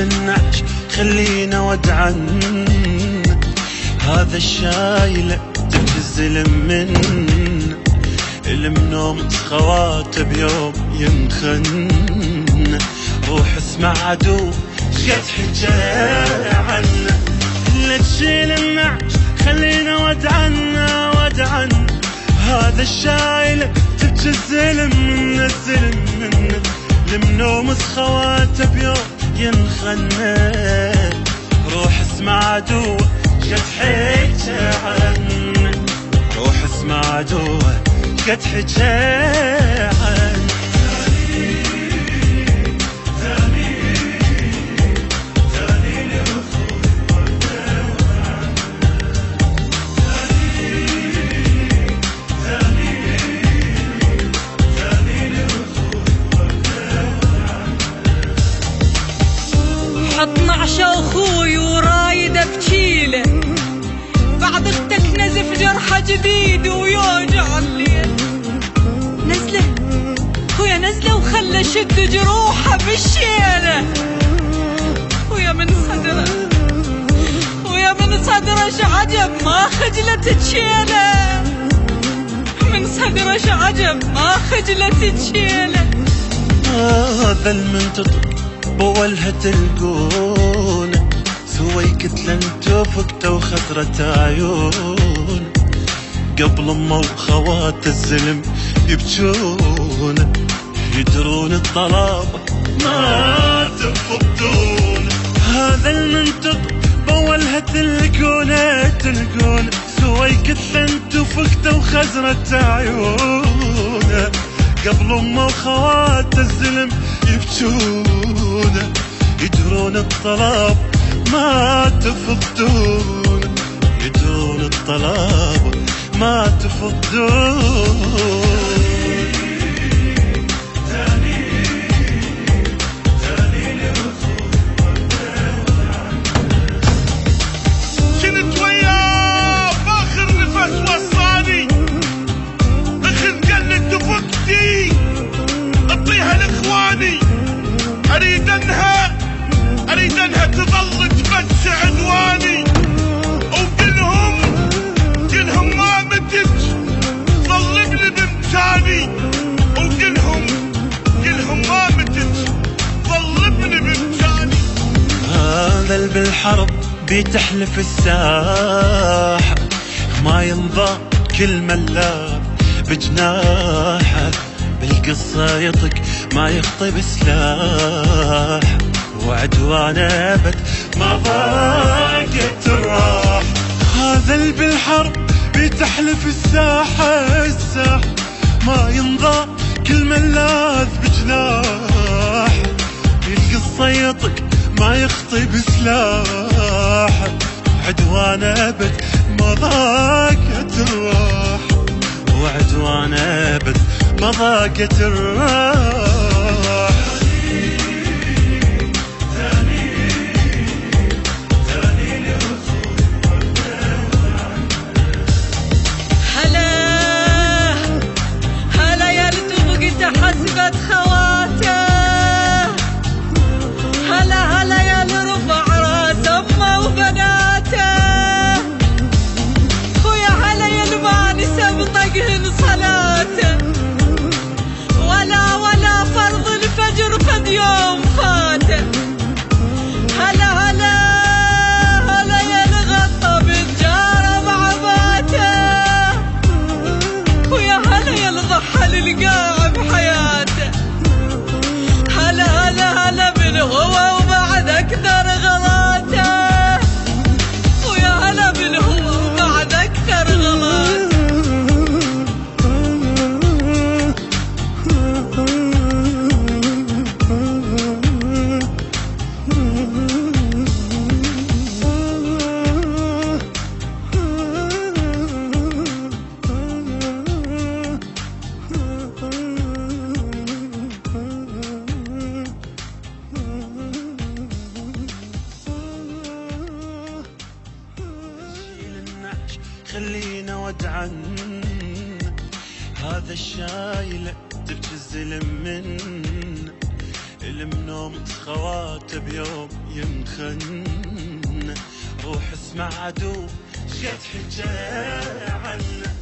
النعش خلينا ودعن هذا الشايلة تبتزل من المنوم خواته بيوم ينخن روح اسمع عدو شقد حكى عنه لا تشيل النعش خلينا ودعن هذا الشايلة تبتزل من الزلم منه المنوم خواته بيوم ينخن روح اسمع عدوه شقد حكى عنه روح اسمع عدوه شقد حكى عنه حط نعشه اخوي ورايده بشيله بعد اختك نزف جرحه جديد ويوجع الليل نزله خويا نزله وخلى شد جروحه بالشيله ويا من صدره شعجب ما خجلت تشيله من صدره شعجب ما خجلت تشيله هذا المنتطق بولها تلقون سوي كتلة توفقته وخطرة عيون قبل امه وخوات الزلم يبجون يدرون الطلابة ما تفضون هذا المنطق بولها تلقون سوي كتلة توفقته وخزرة عيون قبل امه وخوات الزلم يبجون يدرون الطلب ما تفضون يدرون الطلب ما تفضون اريد انها تظل تبث عنواني وقلهم ما متت ظل ابني بامكاني وقلهم ما متت ظل ابني بامكاني هذا بالحرب بتحلف الساحة ما ينضى كل ملاب بجناحه بالقصة يطق ما يخطي بسلاح وعدوان ابد ما ضاقت الراح هذا بالحرب بتحلف الساحة ما ينضى كل ملاذ بجناح بالقصة يطق ما يخطي بسلاح عدوان ابد ما ضاقت الراح وعدوان ابد ما ضاقت الراح هلا يا لتبقت حسبت خواته هلا يا لرفع راس امه وبناته خويا هلا يا الماني سبطقهن صلاته ولا فرض الفجر فد يوم فاته هلا يا الغطى بالجارة مع باته ويا هلا يا الضحى للقاع بحياته هلا بالهوى وبعد اكثر غلاته ويا هلا بالهوى وبعد اكثر غلاته خلينا ودعا هذا الشايل تبكي الزلم من المنوم خواته بيوم يمخن روح اسمع عدو شقد حكى عنه